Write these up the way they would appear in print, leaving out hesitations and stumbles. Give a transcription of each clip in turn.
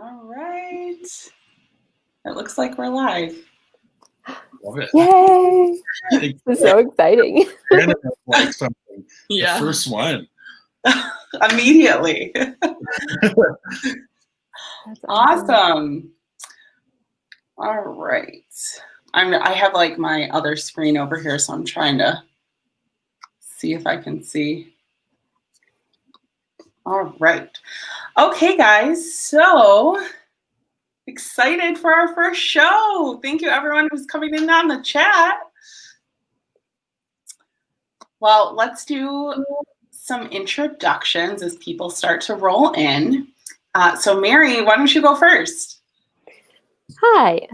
All right. It looks like we're live. Love it. Yay! It's so exciting. Like something. Yeah. The first one. Immediately. That's Awesome. All right. I have like my other screen over here, so I'm trying to see if I can see. All right. Okay, guys. So excited for our first show. Thank you, everyone who's coming in on the chat. Well, let's do some introductions as people start to roll in. So Mary, why don't you go first? Hi,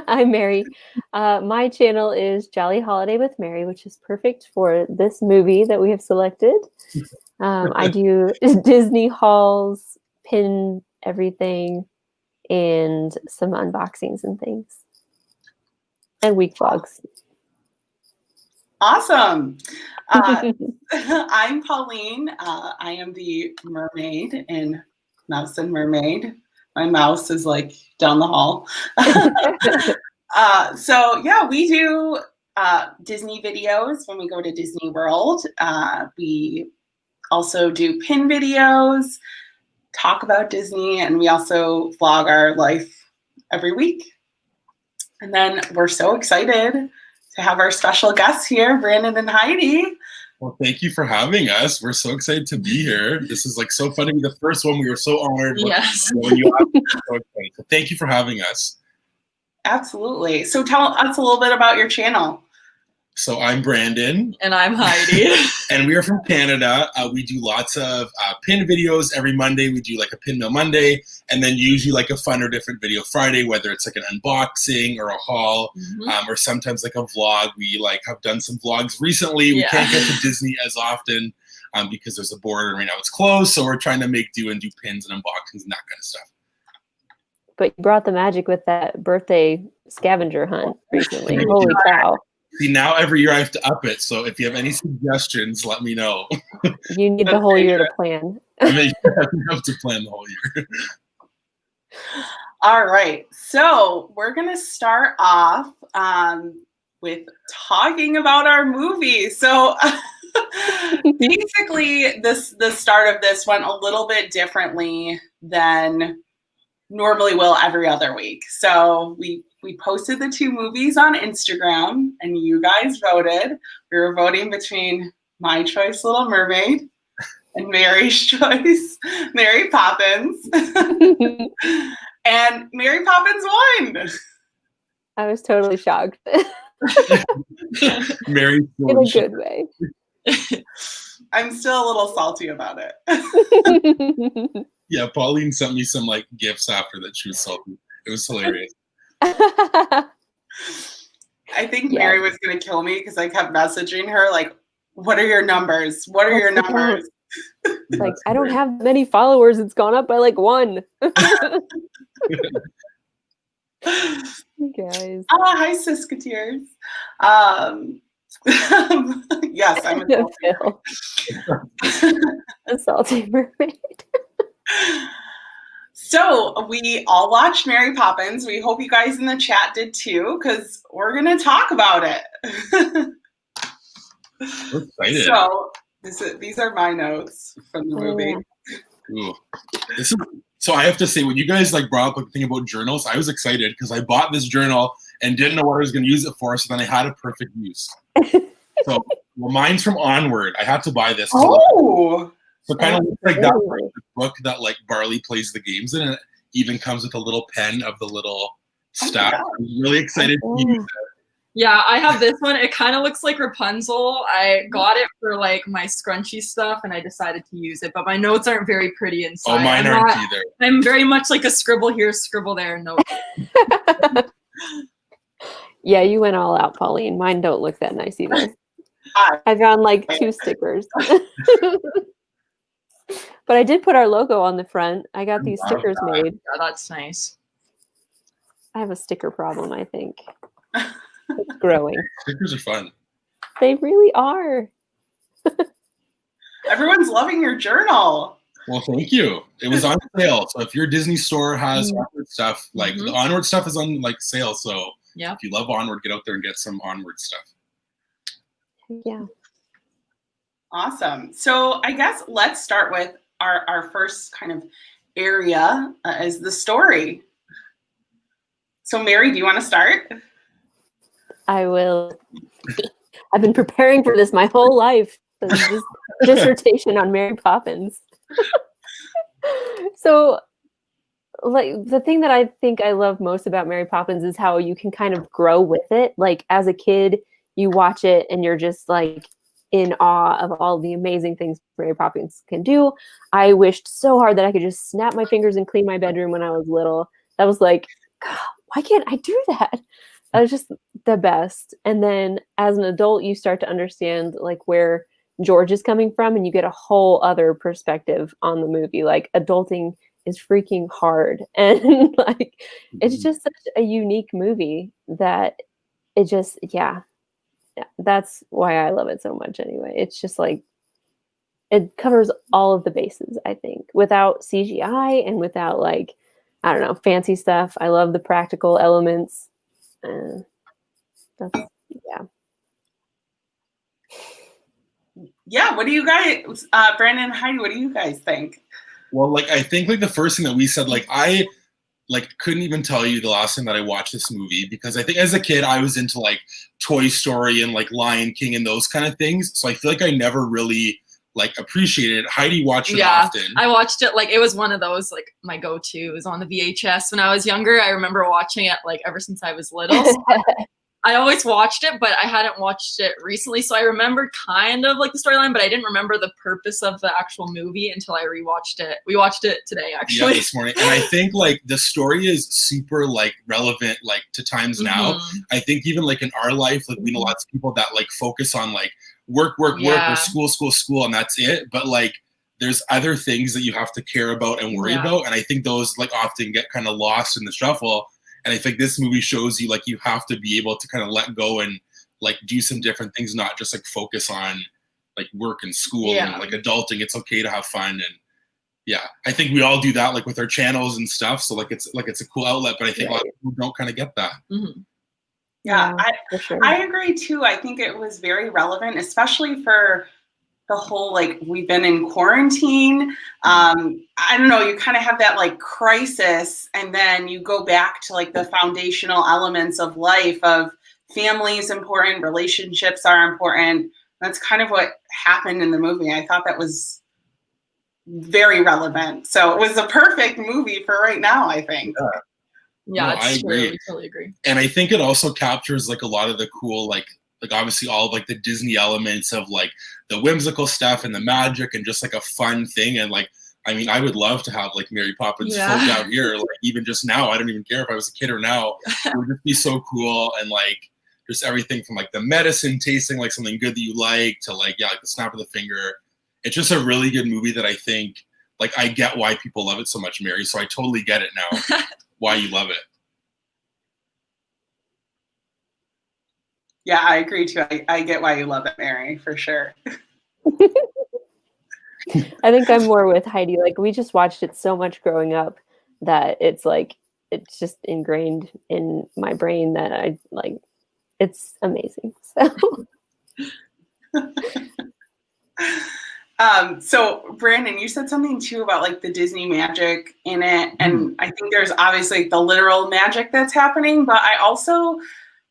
I'm Mary. My channel is Jolly Holiday with Mary, which is perfect for this movie that we have selected. I do Disney hauls, pin everything, and some unboxings and things. And week vlogs. Awesome. I'm Pauline. I am the mermaid in Mouse and Mermaid. My mouse is like down the hall. So yeah, we do Disney videos when we go to Disney World. We also do pin videos, talk about Disney, and we also vlog our life every week. And then we're so excited to have our special guests here, Brandon and Heidi. Well, thank you for having us. We're so excited to be here. This is like so fun to be the first one. We were so honored. Yes. When you asked, so excited. So thank you for having us. Absolutely. So tell us a little bit about your channel. So I'm Brandon. And I'm Heidi. And we are from Canada. We do lots of pin videos every Monday. We do like a Pin Mail Monday, and then usually like a fun or different video Friday, whether it's like an unboxing or a haul, or sometimes like a vlog. We like have done some vlogs recently. We can't get to Disney as often because there's a border and right now it's closed. So we're trying to make do and do pins and unboxings and that kind of stuff. But you brought the magic with that birthday scavenger hunt recently. Holy cow. See, now every year I have to up it. So if you have any suggestions, let me know. You need the whole year to plan. I mean, you have to plan the whole year. All right. So we're going to start off with talking about our movie. So basically, the start of this went a little bit differently than normally will every other week. So we posted the two movies on Instagram, and you guys voted. We were voting between my choice, Little Mermaid, and Mary's choice, Mary Poppins. And Mary Poppins won. I was totally shocked. Mary, in a good way. I'm still a little salty about it. Yeah, Pauline sent me some like gifts after that she was salty. It was hilarious. I think Mary was going to kill me because I kept messaging her like, what are your numbers? What are your numbers? Like, I don't have many followers. It's gone up by like 1. Guys. Hi, Siskateers. Yes, I'm a salty mermaid. So we all watched Mary Poppins. We hope you guys in the chat did too, because we're going to talk about it. We're excited. So these are my notes from the movie. Ooh. So I have to say, when you guys like brought up the thing about journals, I was excited because I bought this journal and didn't know what I was going to use it for. So then I had a perfect use. So mine's from Onward. I had to buy this. Oh. So kind of looks like that book that like Barley plays the games in, and it even comes with a little pen of the little staff. I'm really excited to use it. Yeah, I have this one. It kind of looks like Rapunzel. I got it for like my scrunchy stuff, and I decided to use it. But my notes aren't very pretty inside. Oh, mine aren't either. I'm very much like a scribble here, scribble there note. Yeah, you went all out, Pauline. Mine don't look that nice either. I found like 2 stickers. But I did put our logo on the front. I got these stickers made. Yeah, that's nice. I have a sticker problem, I think. It's growing. Stickers are fun. They really are. Everyone's loving your journal. Well, thank you. It was on sale. So if your Disney store has Onward stuff, like the Onward stuff is on like sale. So if you love Onward, get out there and get some Onward stuff. Yeah. Awesome. So I guess let's start with our first kind of area is the story. So Mary, do you want to start? I will. I've been preparing for this my whole life. This dissertation on Mary Poppins. So, like, the thing that I think I love most about Mary Poppins is how you can kind of grow with it. Like, as a kid, you watch it and you're just like in awe of all the amazing things Mary Poppins can do. I wished so hard that I could just snap my fingers and clean my bedroom when I was little. That was like, God, why can't I do that? That was just the best. And then as an adult, you start to understand like where George is coming from, and you get a whole other perspective on the movie. Like, adulting is freaking hard, and like it's just such a unique movie that it just that's why I love it so much. Anyway, it's just like it covers all of the bases, I think, without CGI and without like, I don't know, fancy stuff. I love the practical elements. That's Yeah, what do you guys, Brandon and Heidi, what do you guys think? Well, like, I think like the first thing that we said, like, I like couldn't even tell you the last time that I watched this movie, because I think as a kid I was into like Toy Story and like Lion King and those kind of things. So I feel like I never really like appreciated it. Heidi watched it often. I watched it, like, it was one of those like my go-tos on the VHS when I was younger. I remember watching it like ever since I was little. So I always watched it, but I hadn't watched it recently. So I remember kind of like the storyline, but I didn't remember the purpose of the actual movie until I rewatched it. We watched it today, actually. Yeah, this morning. And I think like the story is super like relevant like to times now. I think even like in our life, like we know lots of people that like focus on like work, or school, and that's it. But like there's other things that you have to care about and worry about. And I think those like often get kind of lost in the shuffle. And I think this movie shows you like you have to be able to kind of let go and like do some different things, not just like focus on like work and school and like adulting. It's okay to have fun. And I think we all do that like with our channels and stuff. So like it's a cool outlet, but I think a lot of people don't kind of get that. Yeah, for sure. I agree too. I think it was very relevant, especially for the whole, like, we've been in quarantine. I don't know, you kind of have that like crisis, and then you go back to like the foundational elements of life, of family is important, relationships are important. That's kind of what happened in the movie. I thought that was very relevant. So it was a perfect movie for right now, I think. Yeah, I agree. I totally agree. And I think it also captures like a lot of the cool like obviously all of like the Disney elements of like the whimsical stuff and the magic and just like a fun thing. And like, I mean, I would love to have like Mary Poppins float down here, like even just now. I don't even care if I was a kid or now. It would just be so cool. And like just everything from like the medicine tasting like something good that you like to like like the snap of the finger. It's just a really good movie that I think like I get why people love it so much, Mary. So I totally get it now why you love it. Yeah, I agree too. I get why you love it, Mary, for sure. I think I'm more with Heidi. Like, we just watched it so much growing up that it's like, it's just ingrained in my brain that I like, it's amazing. So Brandon, you said something too about like the Disney magic in it. And I think there's obviously the literal magic that's happening, but I also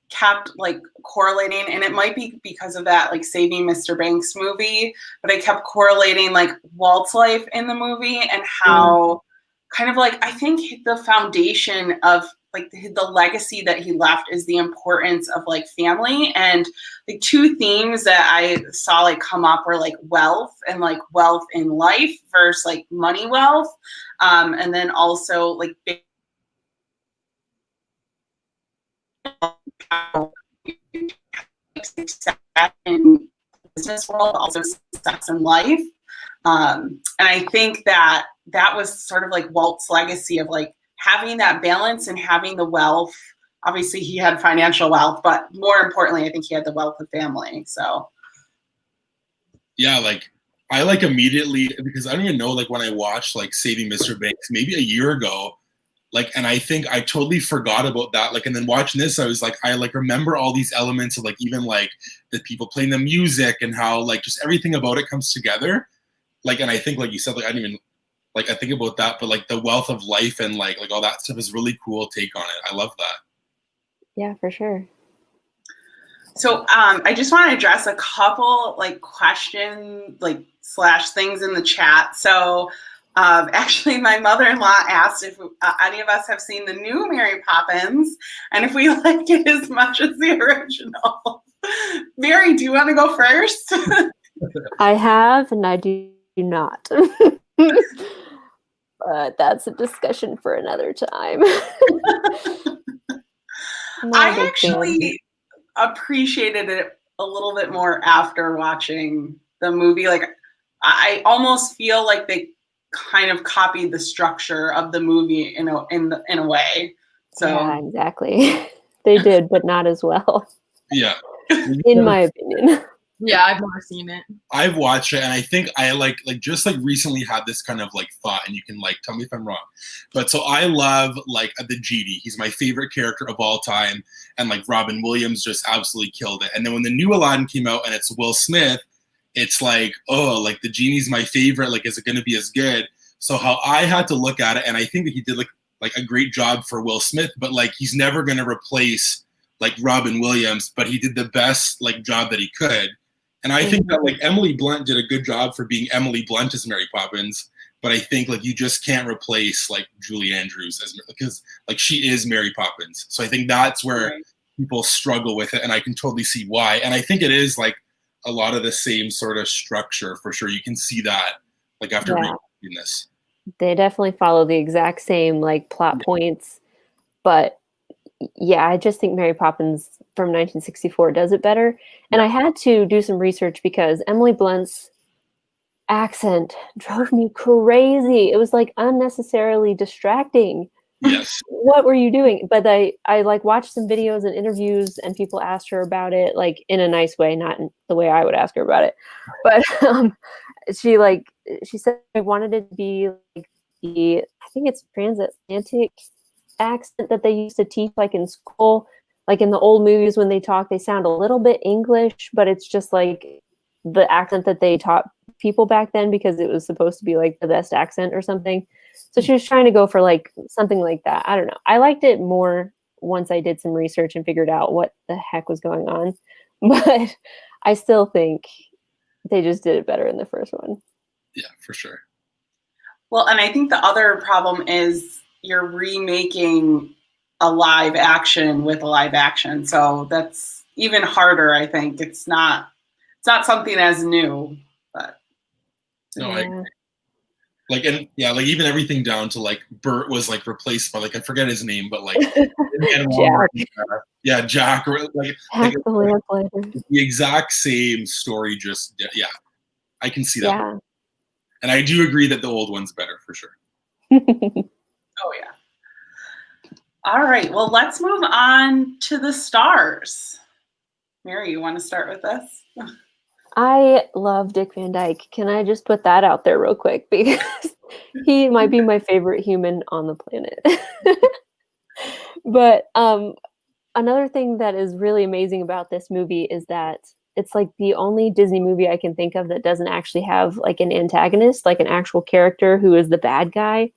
kept like correlating, and it might be because of that like Saving Mr. Banks movie, but I kept correlating like Walt's life in the movie and how kind of like I think the foundation of like the legacy that he left is the importance of like family. And like two themes that I saw like come up were like wealth and like wealth in life versus like money wealth, and then also like success in business world, also success in life. And I think that that was sort of like Walt's legacy of like having that balance and having the wealth. Obviously he had financial wealth, but more importantly, I think he had the wealth of family. So yeah, like I like immediately, because I don't even know, like when I watched like Saving Mr. Banks maybe a year ago, like, and I think I totally forgot about that. Like, and then watching this, I was like, I like remember all these elements of like even like the people playing the music and how like just everything about it comes together. Like, and I think like you said, like I didn't even like I think about that, but like the wealth of life and like all that stuff is really cool take on it. I love that. Yeah, for sure. So I just want to address a couple like question like / things in the chat. So actually, my mother-in-law asked if any of us have seen the new Mary Poppins and if we liked it as much as the original. Mary, do you want to go first? I have, and I do not. But that's a discussion for another time. I actually appreciated it a little bit more after watching the movie. Like, I almost feel like they kind of copied the structure of the movie in a way. So yeah, exactly. They did, but not as well. Yeah. In my opinion. Yeah, I've never seen it. I've watched it, and I think I like just like recently had this kind of like thought, and you can like tell me if I'm wrong. But so I love like the genie. He's my favorite character of all time, and like Robin Williams just absolutely killed it. And then when the new Aladdin came out, and it's Will Smith, it's like, oh, like the genie's my favorite. Like, is it going to be as good? So how I had to look at it, and I think that he did like a great job for Will Smith, but like he's never going to replace like Robin Williams, but he did the best like job that he could. And I think that like Emily Blunt did a good job for being Emily Blunt as Mary Poppins, but I think like you just can't replace like Julie Andrews as because like she is Mary Poppins. So I think that's where people struggle with it, and I can totally see why. And I think it is like a lot of the same sort of structure for sure. You can see that like after reading this. They definitely follow the exact same like plot points, but yeah, I just think Mary Poppins from 1964 does it better. And I had to do some research because Emily Blunt's accent drove me crazy. It was like unnecessarily distracting. Yes. What were you doing? But I like watched some videos and interviews, and people asked her about it, like in a nice way, not in the way I would ask her about it. But she said I wanted it to be like I think it's transatlantic accent that they used to teach like in school. Like in the old movies when they talk, they sound a little bit English, but it's just like the accent that they taught people back then because it was supposed to be like the best accent or something. So she was trying to go for like something like that. I don't know. I liked it more once I did some research and figured out what the heck was going on. But I still think they just did it better in the first one. Yeah, for sure. Well, and I think the other problem is you're remaking a live action with a live action. So that's even harder, I think. It's not something as new, but no, I like, and yeah, like even everything down to like Bert was like replaced by like I forget his name, but like Jack. Jack, or like the exact same story. Just I can see that. Yeah. And I do agree that the old one's better for sure. Oh yeah. All right. Well, let's move on to the stars. Mary, you want to start with this? I love Dick Van Dyke. Can I just put that out there real quick? Because he might be my favorite human on the planet. But another thing that is really amazing about this movie is that it's like the only Disney movie I can think of that doesn't actually have like an antagonist, like an actual character who is the bad guy.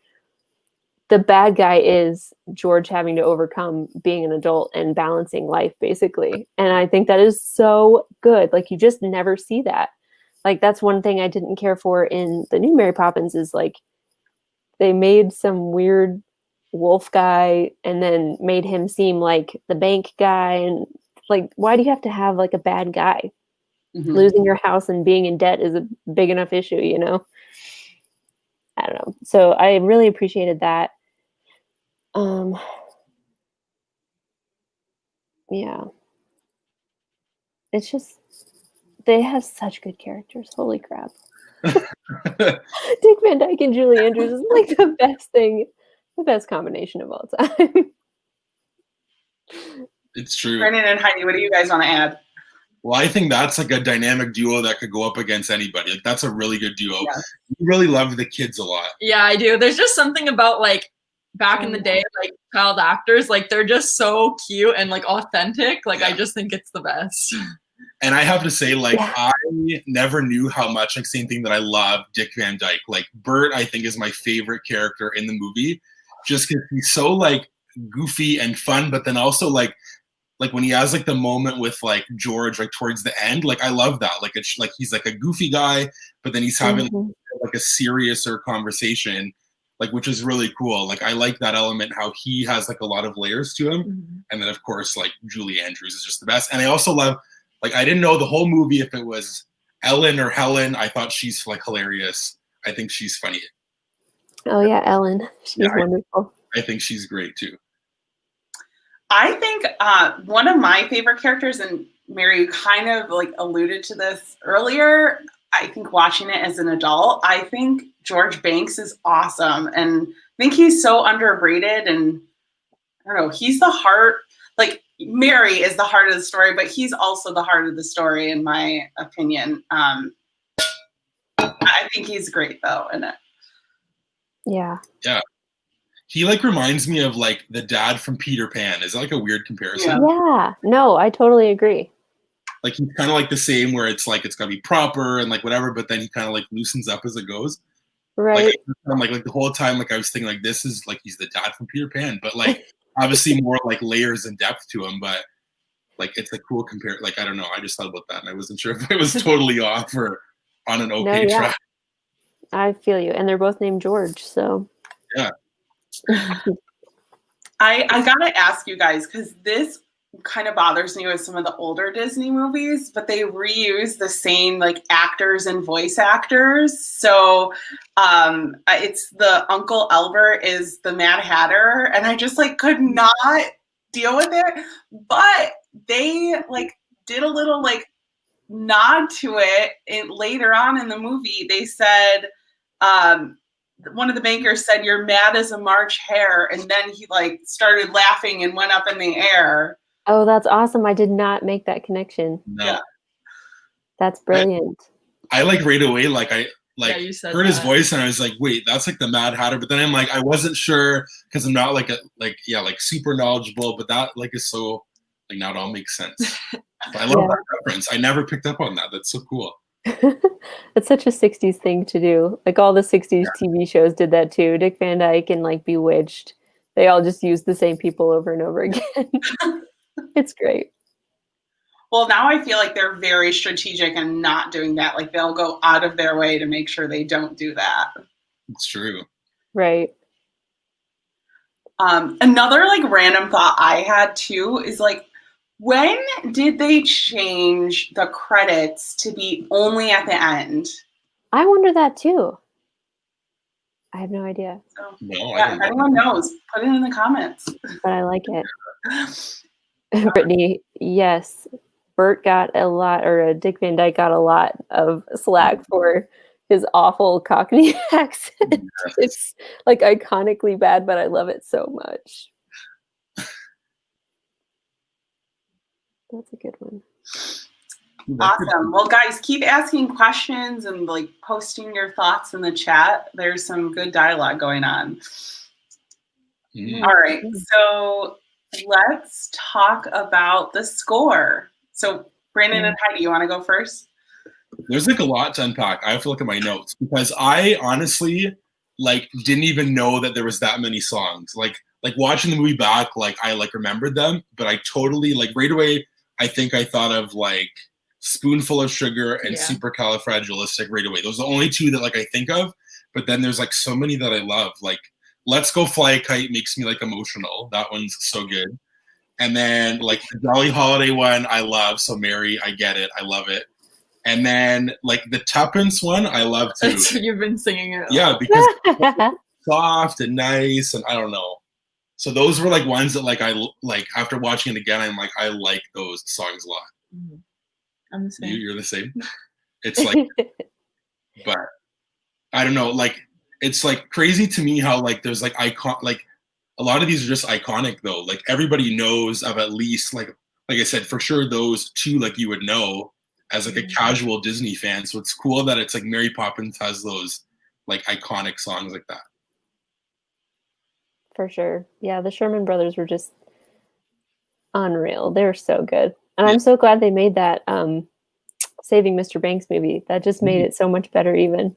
The bad guy is George having to overcome being an adult and balancing life, basically. And I think that is so good. Like, you just never see that. Like, that's one thing I didn't care for in the new Mary Poppins is, like, they made some weird wolf guy and then made him seem like the bank guy. And, like, why do you have to have, like, a bad guy? Mm-hmm. Losing your house and being in debt is a big enough issue, you know? I don't know. So I really appreciated that. Yeah. It's just, they have such good characters. Holy crap. Dick Van Dyke and Julie Andrews is like the best thing, the best combination of all time. It's true. Brennan and Heidi, what do you guys want to add? Well, I think that's like a dynamic duo that could go up against anybody. Like that's a really good duo. Yeah. You really love the kids a lot. Yeah, I do. There's just something about like back in the day, like child actors, like they're just so cute and like authentic. Like I just think it's the best. And I have to say, like, I never knew how much, like, same thing that I love Dick Van Dyke. Like, Bert, I think, is my favorite character in the movie, just because he's so, like, goofy and fun, but then also, like when he has, like, the moment with, like, George, like, towards the end, like, I love that. Like, it's, like, he's, like, a goofy guy, but then he's having, like, a seriouser conversation, like, which is really cool. Like, I like that element, how he has, like, a lot of layers to him. And then, of course, like, Julie Andrews is just the best. And I also love... Like, I didn't know the whole movie if it was Ellen or Helen. I thought she's, like, hilarious. I think she's funny. Oh, yeah, Ellen. She's wonderful. I think she's great, too. I think one of my favorite characters, and Mary, you kind of, like, alluded to this earlier, I think watching it as an adult, I think George Banks is awesome. And I think he's so underrated. And, I don't know, he's the heart, like, Mary is the heart of the story, but he's also the heart of the story, in my opinion. I think he's great, though, in it. Yeah. Yeah. He, like, reminds me of, like, the dad from Peter Pan. Is that, like, a weird comparison? Yeah. No, I totally agree. Like, he's kind of, like, the same, where it's, like, it's got to be proper and, like, whatever, but then he kind of, like, loosens up as it goes. Right. Like the whole time, like, I was thinking, like, this is, like, he's the dad from Peter Pan, but, like, obviously more like layers and depth to him, but like it's a cool compare. Like I don't know, I just thought about that and I wasn't sure if it was totally off or on an okay track. I feel you, and they're both named George, so yeah. I gotta ask you guys, because this kind of bothers me with some of the older Disney movies, but they reuse the same like actors and voice actors. So it's the Uncle Albert is the Mad Hatter, and I just like could not deal with it. But they like did a little like nod to it later on in the movie. They said one of the bankers said, "You're mad as a March hare," and then he like started laughing and went up in the air. Oh, that's awesome. I did not make that connection. No. Yeah. That's brilliant. I like right away, like I like heard his voice and I was like, wait, that's like the Mad Hatter. But then I'm like, I wasn't sure because I'm not like super knowledgeable, but that like is so like now it all makes sense. I love that reference. I never picked up on that. That's so cool. It's such a 60s thing to do. Like all the 60s TV shows did that too. Dick Van Dyke and like Bewitched. They all just used the same people over and over again. It's great. Well, now I feel like they're very strategic and not doing that. Like they'll go out of their way to make sure they don't do that. It's true. Right. Another like random thought I had too is like, when did they change the credits to be only at the end? I wonder that too. I have no idea. So, no, if anyone knows, put it in the comments. But I like it. Brittany, yes. Bert got a lot, or Dick Van Dyke got a lot of slack for his awful Cockney accent. It's like iconically bad, but I love it so much. That's a good one. Awesome. Well, guys, keep asking questions and like posting your thoughts in the chat. There's some good dialogue going on. All right. So let's talk about the score. So Brandon and Heidi, you want to go first? There's like a lot to unpack. I have to look at my notes because I honestly like didn't even know that there was that many songs. Like watching the movie back, like I like remembered them, but I totally like right away. I think I thought of like Spoonful of Sugar and Supercalifragilistic right away. Those are the only two that like I think of. But then there's like so many that I love. Like Let's Go Fly a Kite makes me like emotional. That one's so good. And then like the Jolly Holiday one I love. So Mary, I get it. I love it. And then like the Tuppence one I love too. That's what you've been singing it. Yeah, because it's soft and nice and I don't know. So those were like ones that like I like after watching it again, I'm like, I like those songs a lot. Mm-hmm. I'm the same. You're the same. It's like, but I don't know. Like, it's like crazy to me how like there's like icon, like a lot of these are just iconic though. Like everybody knows of at least like like I said, for sure those two, like you would know as like a casual Disney fan. So it's cool that it's like Mary Poppins has those like iconic songs like that. For sure. Yeah, the Sherman Brothers were just unreal. They're so good. And Yeah. I'm so glad they made that Saving Mr. Banks movie. That just made it so much better even.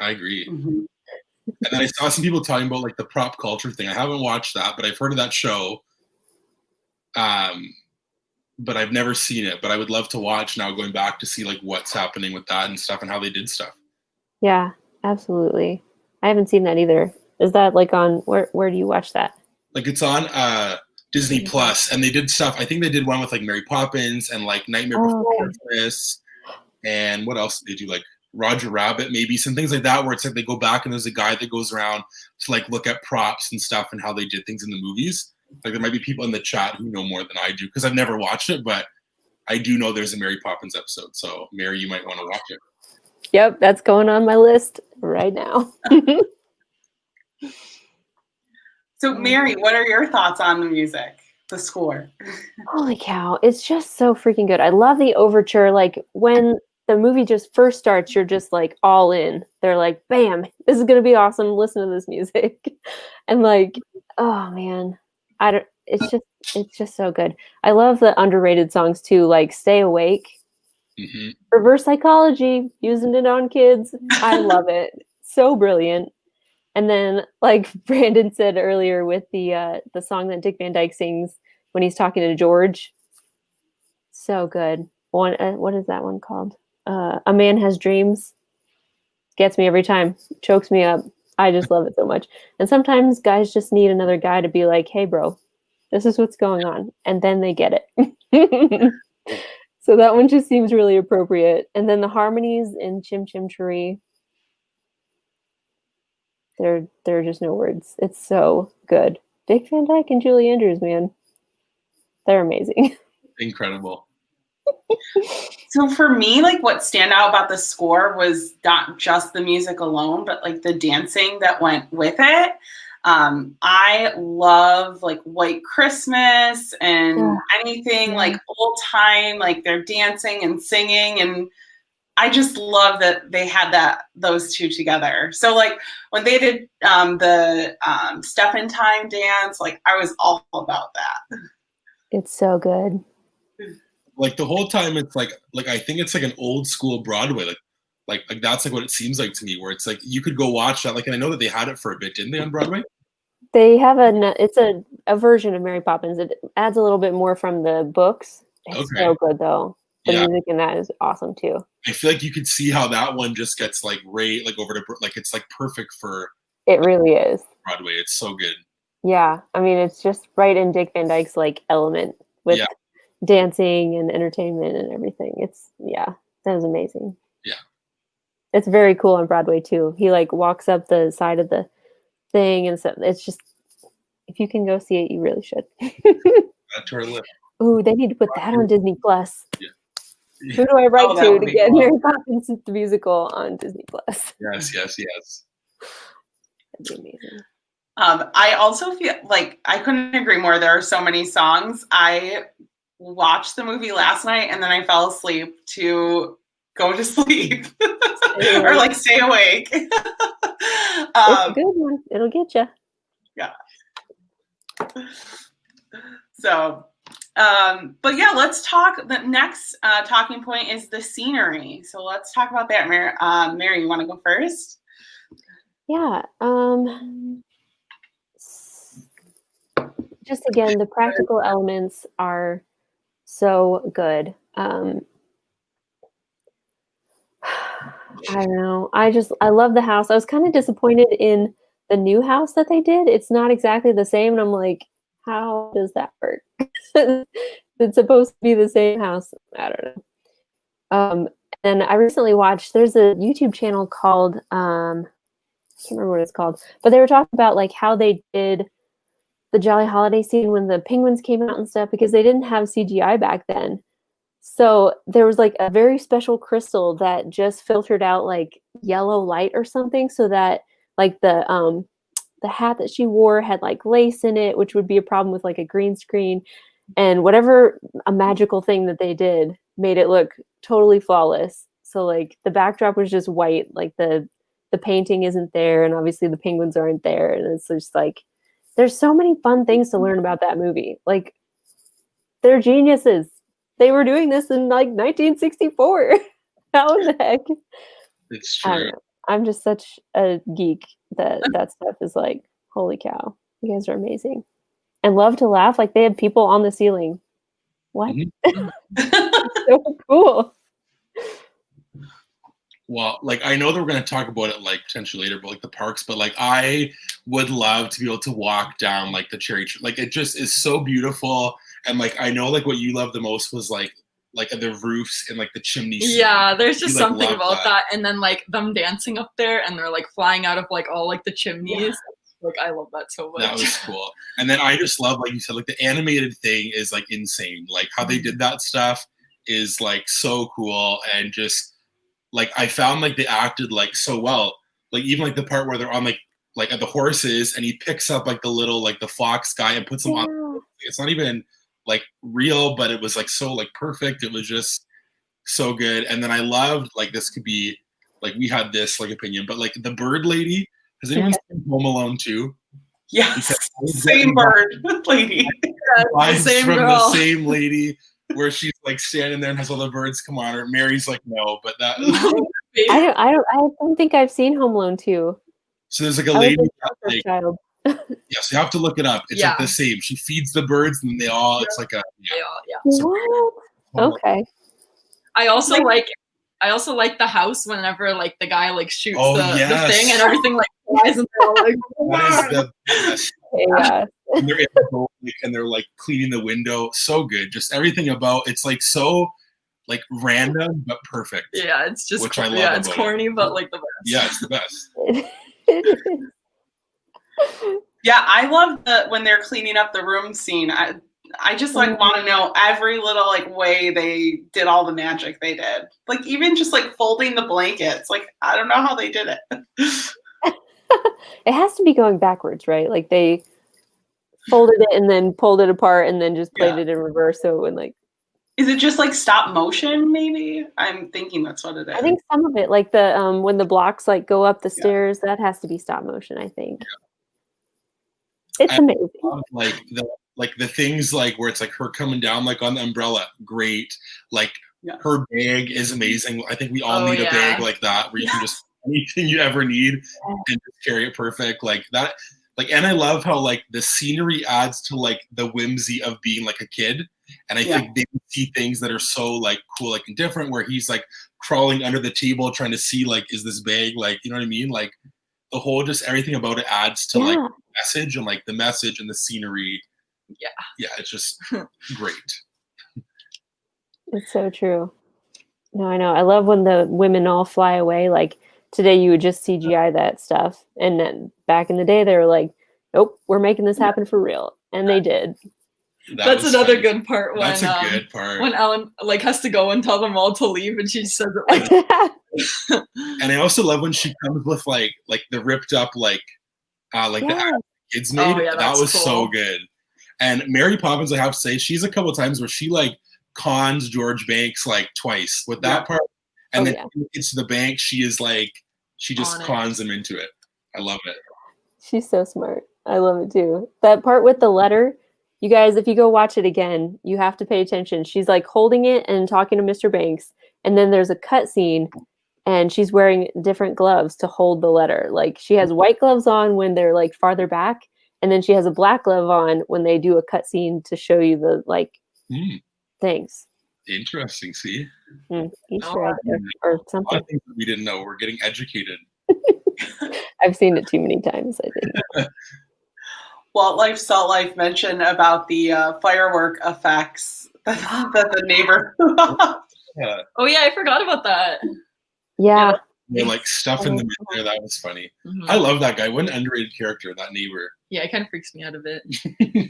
I agree. Mhm. And then I saw some people talking about like the prop culture thing. I haven't watched that, but I've heard of that show. But I've never seen it. But I would love to watch now, going back to see like what's happening with that and stuff and how they did stuff. Yeah, absolutely. I haven't seen that either. Is that like on where do you watch that? Like it's on Disney Plus, and they did stuff. I think they did one with like Mary Poppins and like Nightmare Before Christmas, and what else did they do? Like Roger Rabbit, maybe some things like that, where it's like they go back and there's a guy that goes around to like look at props and stuff and how they did things in the movies. Like there might be people in the chat who know more than I do because I've never watched it, but I do know there's a Mary Poppins episode. So Mary, you might want to watch it. Yep, that's going on my list right now. So Mary, what are your thoughts on the music, the score? Holy cow, it's just so freaking good. I love the overture. Like when the movie just first starts, you're just like all in. They're like, bam, this is gonna be awesome. Listen to this music. And like, oh man, it's just so good. I love the underrated songs too, like Stay Awake. Mm-hmm. Reverse psychology, using it on kids. I love it. So brilliant. And then, like Brandon said earlier, with the song that Dick Van Dyke sings when he's talking to George, so good. What is that one called? A Man Has Dreams. Gets me every time. Chokes me up. I just love it so much. And sometimes guys just need another guy to be like, "Hey, bro, this is what's going on," and then they get it. So that one just seems really appropriate. And then the harmonies in Chim Chim Cheree. There are just no words. It's so good. Dick Van Dyke and Julie Andrews, man. They're amazing. Incredible. So for me, like what stand out about the score was not just the music alone, but like the dancing that went with it. I love like White Christmas and anything like old time, like they're dancing and singing, and I just love that they had those two together. So like when they did the Step in Time dance, like I was all about that. It's so good. Like the whole time, it's like I think it's like an old school Broadway, like that's like what it seems like to me. Where it's like you could go watch that. Like, and I know that they had it for a bit, didn't they, on Broadway? They have it's a version of Mary Poppins. It adds a little bit more from the books. It's so good though. The music in that is awesome too. I feel like you could see how that one just gets like over to like it's like perfect for. It really is. Broadway. It's so good. Yeah, I mean it's just right in Dick Van Dyke's like element with dancing and entertainment and everything. That was amazing. Yeah. It's very cool on Broadway too. He like walks up the side of the thing and so it's just, if you can go see it, you really should. To our list. Ooh, they need to put that on Disney Plus. Yeah. Who do I write to get cool. Mary Poppins the musical on Disney Plus? Yes. That'd be amazing. I also feel like I couldn't agree more. There are so many songs. I watched the movie last night and then I fell asleep to go to sleep or like stay awake. It's a good one. It'll get you. Yeah. So, but yeah, let's talk. The next talking point is the scenery. So let's talk about that. Mary, you want to go first? Yeah. Just again, the practical elements are so good. I don't know. I love the house. I was kind of disappointed in the new house that they did. It's not exactly the same. And I'm like, how does that work? It's supposed to be the same house. I don't know. And I recently watched, there's a YouTube channel called, I can't remember what it's called, but they were talking about like how they did the Jolly Holiday scene when the penguins came out and stuff, because they didn't have CGI back then. So there was like a very special crystal that just filtered out like yellow light or something, so that like the hat that she wore had like lace in it, which would be a problem with like a green screen. and whatever a magical thing that they did made it look totally flawless. So like the backdrop was just white, like the painting isn't there, and obviously the penguins aren't there, and it's just like there's so many fun things to learn about that movie. Like they're geniuses. They were doing this in like 1964. How in the heck? It's true. I'm just such a geek that stuff is like, holy cow, you guys are amazing. And love to laugh. Like they have people on the ceiling. What? Mm-hmm. So cool. Well, like I know that we're going to talk about it like potentially later, but like the parks, but like I would love to be able to walk down like the cherry tree. Like it just is so beautiful. And like I know like what you love the most was like the roofs and like the chimneys. Yeah, there's just like, something about that. And then like them dancing up there and they're like flying out of like all like the chimneys. Yeah. Like I love that so much. That was cool. And then I just love, like you said, like the animated thing is like insane. Like how they did that stuff is like so cool. And just like I found like they acted like so well. Like even like the part where they're on like at the horses and he picks up like the little like the fox guy and puts him on. It's not even like real, but it was like so like perfect. It was just so good. And then I loved like this could be like we had this like opinion, but like the bird lady. Has anyone seen Home Alone 2? Yes, same bird lady. The same from girl. The same lady where she's like standing there and has all the birds come on her. Mary's like, no, but that. I don't think I've seen Home Alone 2. So there's like a lady. Like, child. Yes, you have to look it up. It's like the same. She feeds the birds and they all. It's like a. What? Okay. I also like the house whenever like the guy like shoots the thing and everything like flies and they're all like, that is the best. Yeah. And they're like cleaning the window. So good. Just everything about it's like so like random but perfect. Yeah, it's just which I love. Yeah, it's corny but like the best. Yeah, it's the best. Yeah, I love when they're cleaning up the room scene. I just like want to know every little like way they did all the magic they did. Like even just like folding the blankets. Like I don't know how they did it. It has to be going backwards, right? Like they folded it and then pulled it apart and then just played it in reverse. So it would like. Is it just like stop motion? Maybe I'm thinking that's what it is. I think some of it, like the when the blocks like go up the stairs, that has to be stop motion. I think. Yeah. It's amazing. Like the things like where it's like her coming down like on the umbrella, great. Like her bag is amazing. I think we all need a bag like that where you can just anything you ever need and just carry it perfect like that. Like and I love how like the scenery adds to like the whimsy of being like a kid. And I think they see things that are so like cool, like and different where he's like crawling under the table trying to see like is this bag like you know what I mean? Like the whole just everything about it adds to like the message and like the message and the scenery. Yeah, it's just great. It's so true. No, I know. I love when the women all fly away. Like today, you would just CGI that stuff, and then back in the day, they were like, "Nope, we're making this happen for real," and they did. That's another good part when that's a good part when Ellen like has to go and tell them all to leave, and she says it like. And I also love when she comes with like the ripped up like the kids made. That was cool. So good. And Mary Poppins, I have to say, she's a couple of times where she like cons George Banks like twice with that part, and then when it gets to the bank, she is like she just cons him into it. I love it. She's so smart. I love it too. That part with the letter, you guys, if you go watch it again, you have to pay attention. She's like holding it and talking to Mr. Banks, and then there's a cut scene, and she's wearing different gloves to hold the letter. Like she has white gloves on when they're like farther back. And then she has a black glove on when they do a cut scene to show you the like things. Interesting. See, Easter egg or something. A lot of things that we didn't know. We're getting educated. I've seen it too many times. I think. Wildlife Salt Life mentioned about the firework effects that the neighbor. Oh yeah, I forgot about that. Yeah. They're like stuff in the middle there. That was funny. Mm-hmm. I love that guy. What an underrated character, that neighbor. Yeah, it kind of freaks me out a bit.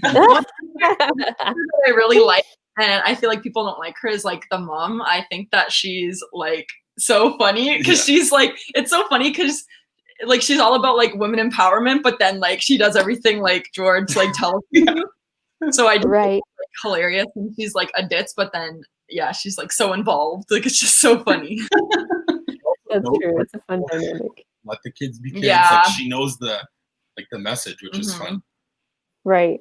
I really like, and I feel like people don't like her is like the mom. I think that she's like so funny because she's like, it's so funny because like she's all about like women empowerment, but then like she does everything like George like tells you. So I like hilarious, and she's like a ditz, but then yeah, she's like so involved. Like it's just so funny. That's true. It's a fun dynamic. Let the kids be kids. Yeah. Like she knows the message, which is fun. Right.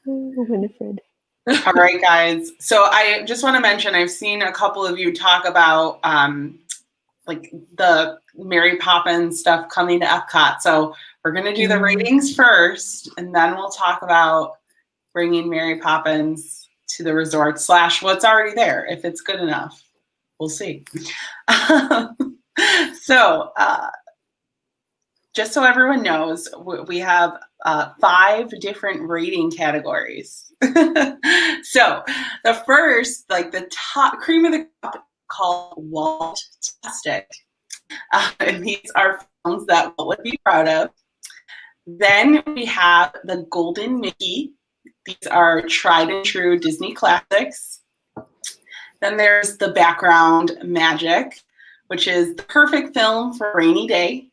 Winifred. All right, guys. So I just want to mention, I've seen a couple of you talk about like the Mary Poppins stuff coming to Epcot. So we're going to do the ratings first, and then we'll talk about bringing Mary Poppins to the resort / what's already there, if it's good enough. We'll see. So just so everyone knows, we have 5 different rating categories. So the first, like the top cream of the crop, called Walt-tastic. And these are films that Walt would be proud of. Then we have the Golden Mickey. These are tried and true Disney classics. Then there's the Background Magic, which is the perfect film for a rainy day.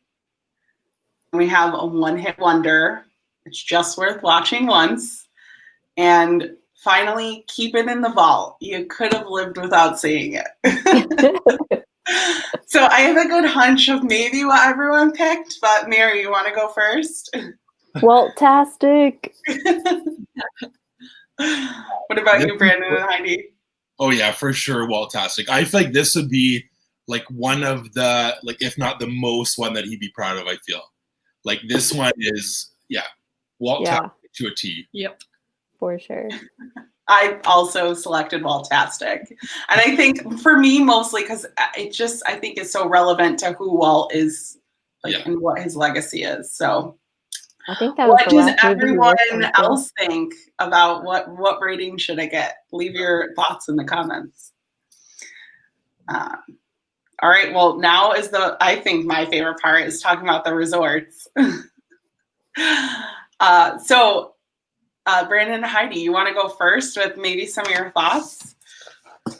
We have a one-hit wonder. It's just worth watching once. And finally, Keep It in the Vault. You could have lived without seeing it. So I have a good hunch of maybe what everyone picked, but Mary, you want to go first? Walt-tastic. What about you, Brandon and Heidi? Oh yeah, for sure, Walt-tastic. I feel like this would be like one of the, like if not the most one that he'd be proud of, I feel. Like this one is, Walt-tastic to a T. Yep. For sure. I also selected Walt-tastic. And I think for me, mostly because it just, I think is so relevant to who Walt is, like, and what his legacy is. So I think that was what does everyone else think about what rating should I get? Leave your thoughts in the comments. All right, well, now is I think my favorite part is talking about the resorts. So Brandon and Heidi, you want to go first with maybe some of your thoughts?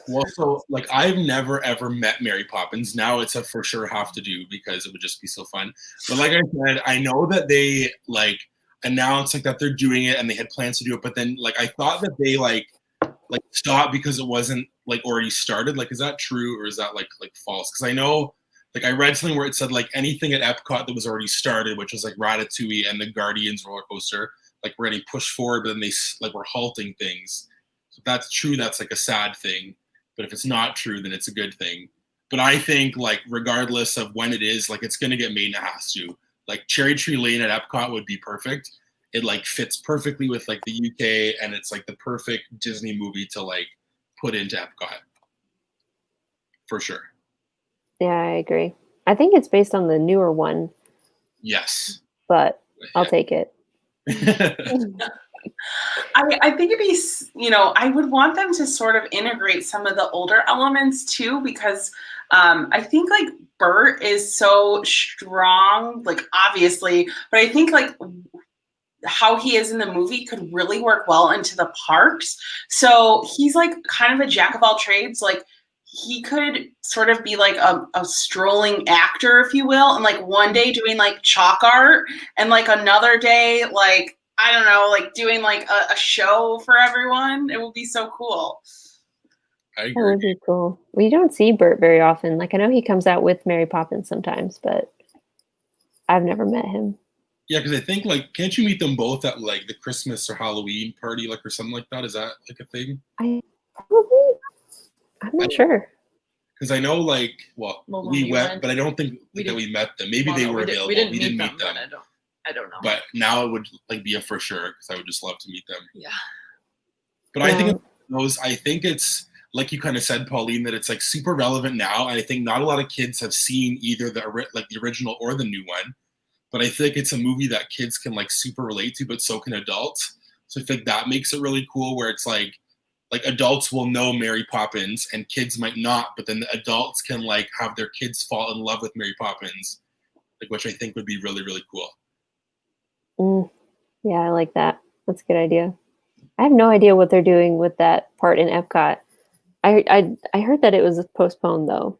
Well, so like I've never ever met Mary Poppins. Now it's a for sure have to do because it would just be so fun. But like I said, I know that they like announced like that they're doing it and they had plans to do it, but then like I thought that they like stopped because it wasn't like already started. Like, is that true or is that like false? Because I know like I read something where it said like anything at Epcot that was already started, which was like Ratatouille and the Guardians roller coaster, like we're getting pushed forward, but then they like were halting things. So if that's true, that's like a sad thing. But if it's not true, then it's a good thing. But I think like regardless of when it is, like it's gonna get made and it has to. Like Cherry Tree Lane at Epcot would be perfect. It like fits perfectly with like the UK, and it's like the perfect Disney movie to like put into Epcot. For sure. Yeah, I agree. I think it's based on the newer one. Yes. But I'll take it. I think it'd be, I would want them to sort of integrate some of the older elements too, because I think like Bert is so strong, like obviously, but I think like how he is in the movie could really work well into the parks. So he's like kind of a jack of all trades. Like he could sort of be like a strolling actor, if you will, and like one day doing like chalk art and like another day, like, I don't know, like doing like a show for everyone. It would be so cool. I agree. That would be cool. We don't see Bert very often. Like I know he comes out with Mary Poppins sometimes, but I've never met him. Yeah, because I think like can't you meet them both at like the Christmas or Halloween party, like or something like that? Is that like a thing? I'm not sure. Because I know like we went, but I don't think that we met them. Maybe they were available. We didn't meet them. I don't know. But now it would like be a for sure because I would just love to meet them. Yeah. But I think it's like you kind of said, Pauline, that it's like super relevant now. And I think not a lot of kids have seen either the original or the new one. But I think it's a movie that kids can like super relate to, but so can adults. So I think that makes it really cool where it's like adults will know Mary Poppins and kids might not, but then the adults can like have their kids fall in love with Mary Poppins, like which I think would be really, really cool. Yeah, I like that. That's a good idea. I have no idea what they're doing with that part in Epcot. I heard that it was postponed though.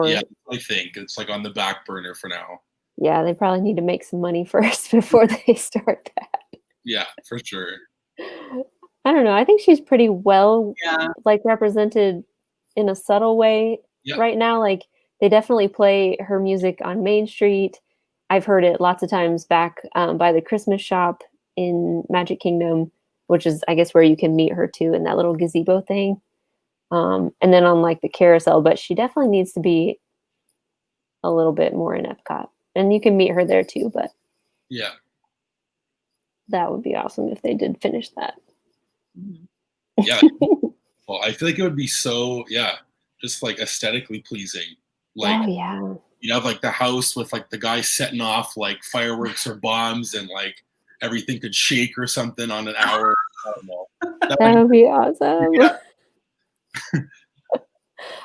Yeah, I think it's like on the back burner for now. Yeah, they probably need to make some money first before they start that. Yeah, for sure. I don't know. I think she's pretty well Yeah. like represented in a subtle way right now. Like they definitely play her music on Main Street. I've heard it lots of times back by the Christmas shop in Magic Kingdom, which is I guess where you can meet her too in that little gazebo thing. And then on like the carousel, but she definitely needs to be a little bit more in Epcot. And you can meet her there too, but yeah. That would be awesome if they did finish that. Yeah. Well, I feel like it would be so, just like aesthetically pleasing. Like, oh yeah. You have like the house with like the guy setting off like fireworks or bombs and like everything could shake or something on an hour. I don't know. That would be awesome. Yeah.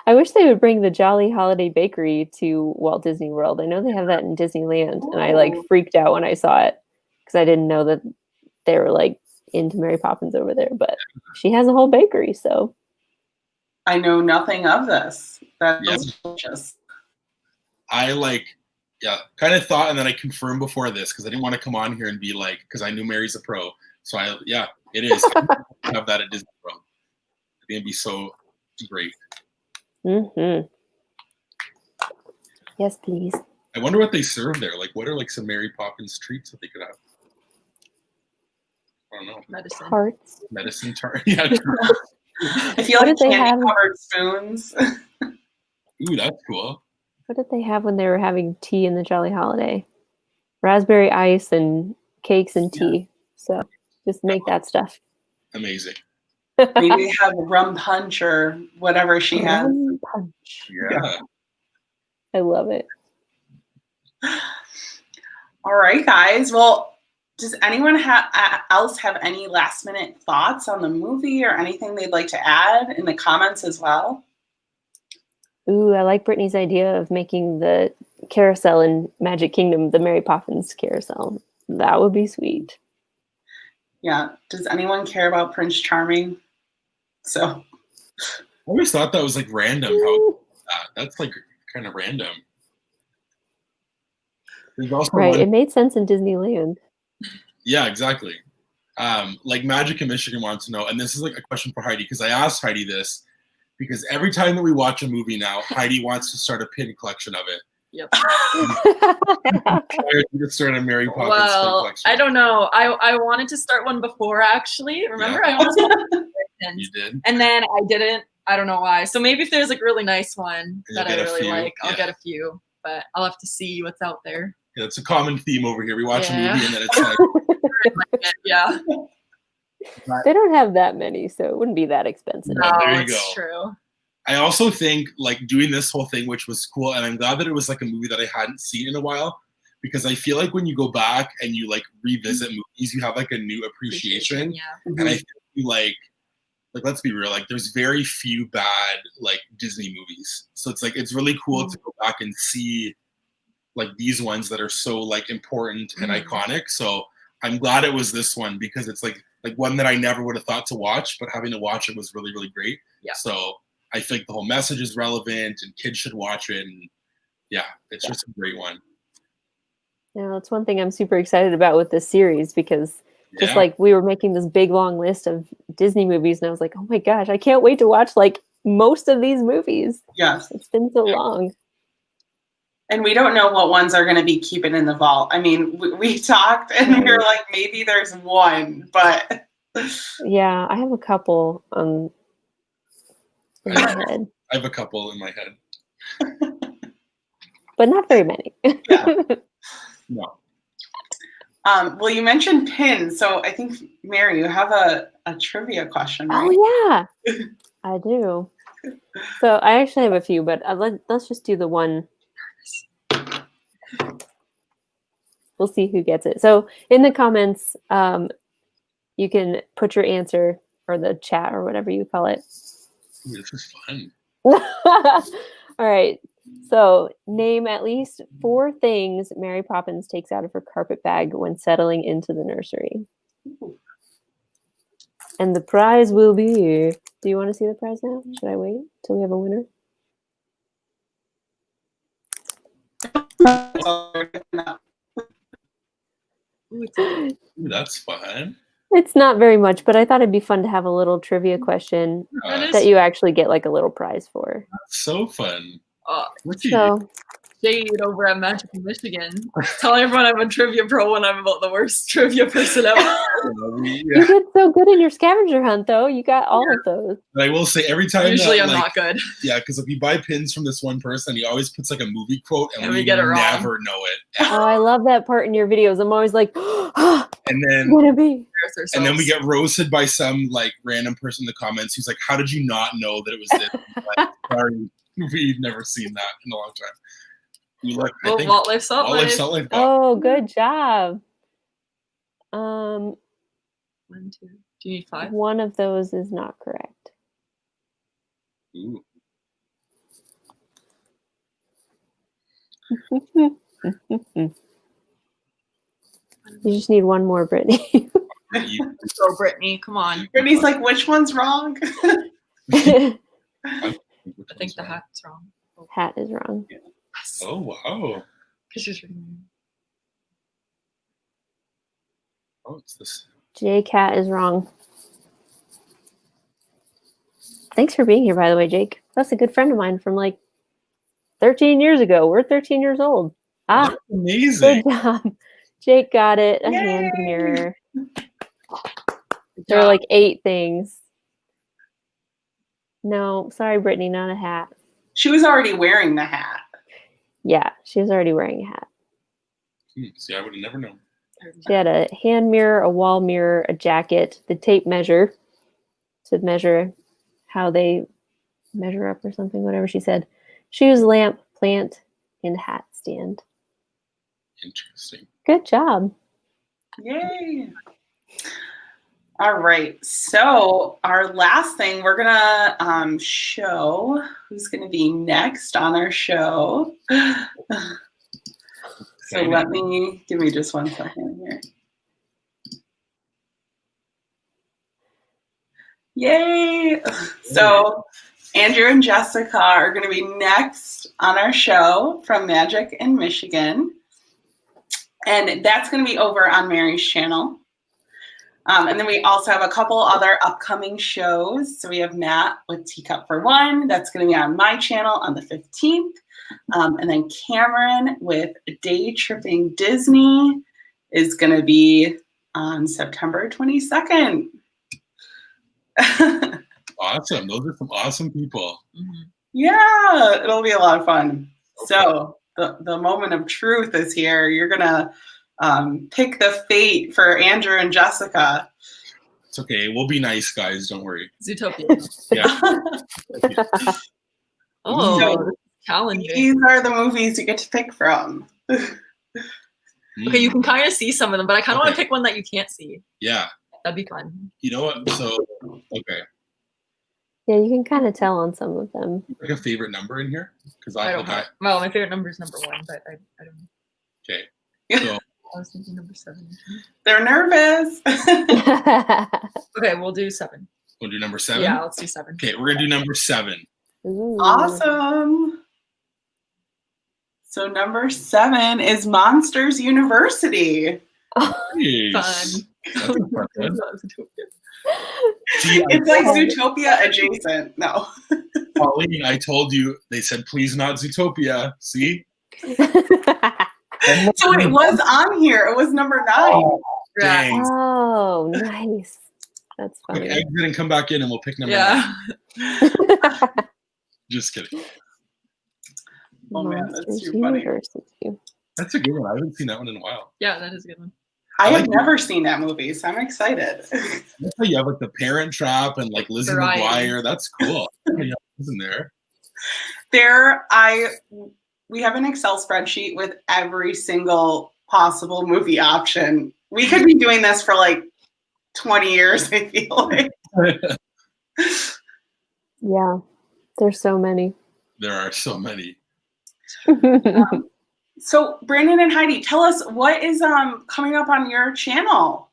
I wish they would bring the Jolly Holiday Bakery to Walt Disney World. I know they have that in Disneyland, and I like freaked out when I saw it because I didn't know that they were like into Mary Poppins over there. But she has a whole bakery, so I know nothing of this. That's delicious. I kind of thought, and then I confirmed before this because I didn't want to come on here and be like, because I knew Mary's a pro. So it is. I have that at Disney World. I think it'd be so great. Mm-hmm. Yes, please. I wonder what they serve there. Like, what are like some Mary Poppins treats that they could have? I don't know. Medicine. Tarts. Medicine tart. Yeah. I feel like candy-covered spoons. Ooh, that's cool. What did they have when they were having tea in the Jolly Holiday? Raspberry ice and cakes and tea. So just make that stuff. Amazing. Maybe have a rum punch or whatever she has. Rum punch. Yeah. I love it. All right, guys. Well, does anyone else have any last minute thoughts on the movie or anything they'd like to add in the comments as well? Ooh, I like Brittany's idea of making the carousel in Magic Kingdom the Mary Poppins carousel. That would be sweet. Yeah. Does anyone care about Prince Charming? So I always thought that was like random. How that's like kind of random. There's also right. It made sense in Disneyland. Yeah, exactly. Like Magic in Michigan wants to know, and this is like a question for Heidi because I asked Heidi this because every time that we watch a movie now, Heidi wants to start a pin collection of it. Yep. To start a Mary Poppins pin collection. I don't know. I wanted to start one before actually. Remember, I almost wanted to pins. You did, and then I didn't. I don't know why. So maybe if there's like a really nice one that I really like, I'll get a few. But I'll have to see what's out there. Yeah, it's a common theme over here. We watch a movie and then it's like, yeah. They don't have that many, so it wouldn't be that expensive. No, there you it's go. True. I also think like doing this whole thing, which was cool, and I'm glad that it was like a movie that I hadn't seen in a while, because I feel like when you go back and you like revisit movies, you have like a new appreciation. Yeah. And I feel like let's be real, like there's very few bad like Disney movies. So it's like it's really cool to go back and see like these ones that are so like important and iconic. So I'm glad it was this one because it's like one that I never would have thought to watch, but having to watch it was really, really great. Yeah. So I think the whole message is relevant and kids should watch it. And it's just a great one. Yeah, that's one thing I'm super excited about with this series because just like we were making this big long list of Disney movies and I was like, oh my gosh, I can't wait to watch like most of these movies. Yes. It's been so long. And we don't know what ones are going to be keeping in the vault. I mean, we talked and we were like, maybe there's one, but. Yeah, I have a couple in my head. I have a couple in my head. But not very many. Yeah. No. Well, you mentioned pins, so I think, Mary, you have a trivia question, right? Oh, yeah. I do. So I actually have a few, but let's just do the one. We'll see who gets it. So in the comments, you can put your answer or the chat or whatever you call it. Ooh, this is fun. All right. So name at least 4 things Mary Poppins takes out of her carpet bag when settling into the nursery. And the prize will be... Do you want to see the prize now? Should I wait till we have a winner? Ooh, that's fun. It's not very much, but I thought it'd be fun to have a little trivia question that you actually get like a little prize for. So fun. So Jade over at Magic in Michigan, telling everyone I'm a trivia pro when I'm about the worst trivia person ever. You did so good in your scavenger hunt, though. You got all of those. But I will say every time. Usually I'm not good. Yeah, because if we buy pins from this one person, he always puts like a movie quote, and we get it wrong. never know it. Oh, I love that part in your videos. I'm always like, and then what it be? And then we get roasted by some like random person in the comments who's like, "How did you not know that it was this?" Like, sorry, we've never seen that in a long time. Walt Life Salt Life. Oh, good job. 1, 2. Do you need 5? One of those is not correct. Ooh. You just need one more, Brittany. So Brittany, come on. Brittany's like, which one's wrong? I think the hat's wrong. Hat is wrong. Yeah. Oh wow! Because she's reading. Oh, it's this. Jake Hat is wrong. Thanks for being here, by the way, Jake. That's a good friend of mine from like 13 years ago. We're 13 years old. That's amazing. Good job. Jake got it. A hand mirror. There are like 8 things. No, sorry, Brittany, not a hat. She was already wearing the hat. Yeah, she was already wearing a hat. See, I would have never known. She had a hand mirror, a wall mirror, a jacket, the tape measure to measure how they measure up or something, whatever she said. Shoes, lamp, plant, and hat stand. Interesting. Good job. Yay. All right. So our last thing, we're going to show who's going to be next on our show. So give me just 1 second here. Yay. So Andrew and Jessica are going to be next on our show from Magic in Michigan. And that's going to be over on Mary's channel. And then we also have a couple other upcoming shows. So we have Matt with Teacup for One. That's going to be on my channel on the 15th. And then Cameron with Day Tripping Disney is going to be on September 22nd. Awesome. Those are some awesome people. Mm-hmm. Yeah, it'll be a lot of fun. So the moment of truth is here. You're going to pick the fate for Andrew and Jessica. It's okay. We'll be nice, guys. Don't worry. Zootopia. Yeah. Oh, So challenging. these are the movies you get to pick from. Okay, you can kind of see some of them, but I kind of want to pick one that you can't see. Yeah. That'd be fun. You know what? So, okay. Yeah, you can kind of tell on some of them. Like a favorite number in here? Because I don't have. Well, my favorite number is number 1, but I don't know. Okay. So I was thinking number 7. They're nervous. Okay, we'll do 7. we'll do number 7? Yeah, let's do 7. Okay, we're gonna do number 7. Ooh. Awesome. So number 7 is Monsters University. Nice. Fun. That's a fun one. It's like Zootopia adjacent. No. Pauline, I told you, they said, please not Zootopia. See? So it was on here. It was number 9. Oh, dang. Oh, nice. That's Quick, funny. exit and come back in and we'll pick number 9. Yeah. Just kidding. Oh man, that's Monsters too funny. University. That's a good one. I haven't seen that one in a while. Yeah, that is a good one. I have like never seen that movie, so I'm excited. That's how you have like the Parent Trap and like Lizzie Variety. McGuire. That's cool. Isn't there? We have an Excel spreadsheet with every single possible movie option. We could be doing this for like 20 years, I feel like. Yeah, there's so many. There are so many. So Brandon and Heidi, tell us what is coming up on your channel.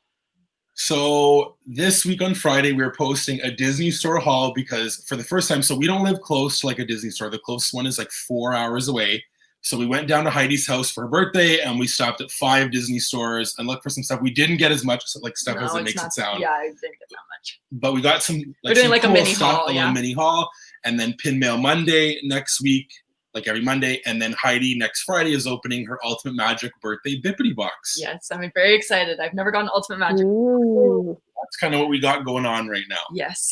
So this week on Friday, we're posting a Disney store haul because for the first time, so we don't live close to like a Disney store. The closest one is like 4 hours away. So we went down to Heidi's house for her birthday, and we stopped at 5 Disney stores and looked for some stuff. We didn't get as much like stuff as it makes it sound. Yeah, I didn't get that much. But we got some. We're doing some like cool a mini stuff, haul, a little mini haul, and then Pin Mail Monday next week, like every Monday, and then Heidi next Friday is opening her Ultimate Magic birthday Bippity box. Yes, I'm very excited. I've never gotten Ultimate Magic. Ooh. That's kind of what we got going on right now. Yes.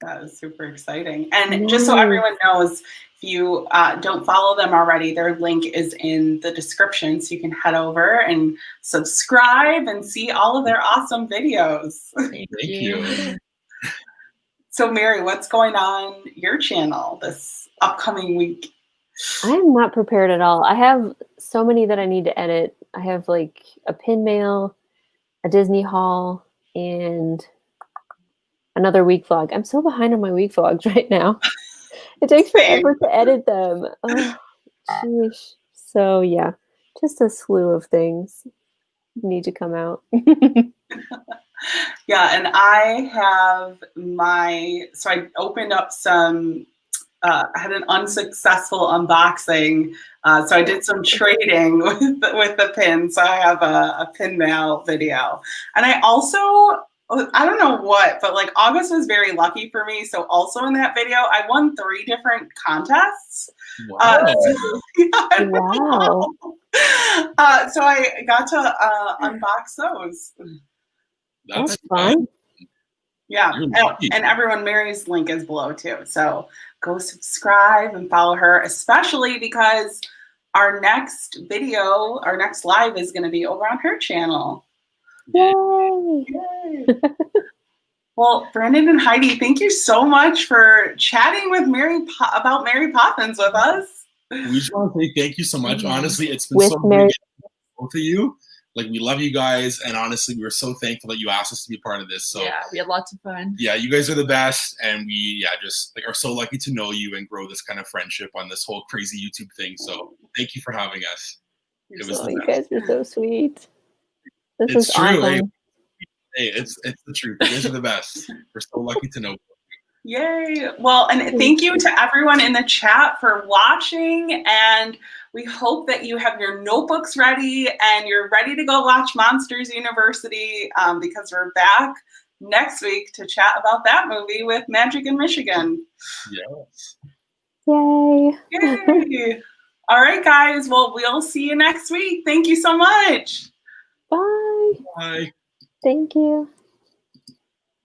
That is super exciting. And just so everyone knows, if you don't follow them already, their link is in the description, so you can head over and subscribe and see all of their awesome videos. Thank you. So Mary, what's going on your channel this upcoming week? I'm not prepared at all. I have so many that I need to edit. I have like a pin mail, a Disney haul, and another week vlog. I'm so behind on my week vlogs right now. It takes forever to edit them. Oh, sheesh. So yeah, just a slew of things need to come out. Yeah, and I have so I opened up some, I had an unsuccessful unboxing. So I did some trading with the pins. So I have a pin mail video. And I also, I don't know what, but like August was very lucky for me. So also in that video, I won 3 different contests. Wow. Wow. So I got to unbox those. That's fun. Yeah, and everyone, Mary's link is below too. So go subscribe and follow her, especially because our next video, our next live is going to be over on her channel. Yay! Yay. Well, Brandon and Heidi, thank you so much for chatting with about Mary Poppins with us. We just want to say thank you so much. Honestly, it's been With so Mary. great to both of you. Like, we love you guys, and honestly, we were so thankful that you asked us to be part of this. So yeah, we had lots of fun. Yeah, you guys are the best, and we just like are so lucky to know you and grow this kind of friendship on this whole crazy YouTube thing. So thank you for having us. It was You guys are so sweet. This It's is true. awesome. Hey, it's the truth. You guys are the best. We're so lucky to know. Yay. Well, and thank you to everyone in the chat for watching. And we hope that you have your notebooks ready and you're ready to go watch Monsters University, because we're back next week to chat about that movie with Magic in Michigan. Yes. Yay. Yay. All right, guys. Well, we'll see you next week. Thank you so much. Bye. Bye. Thank you.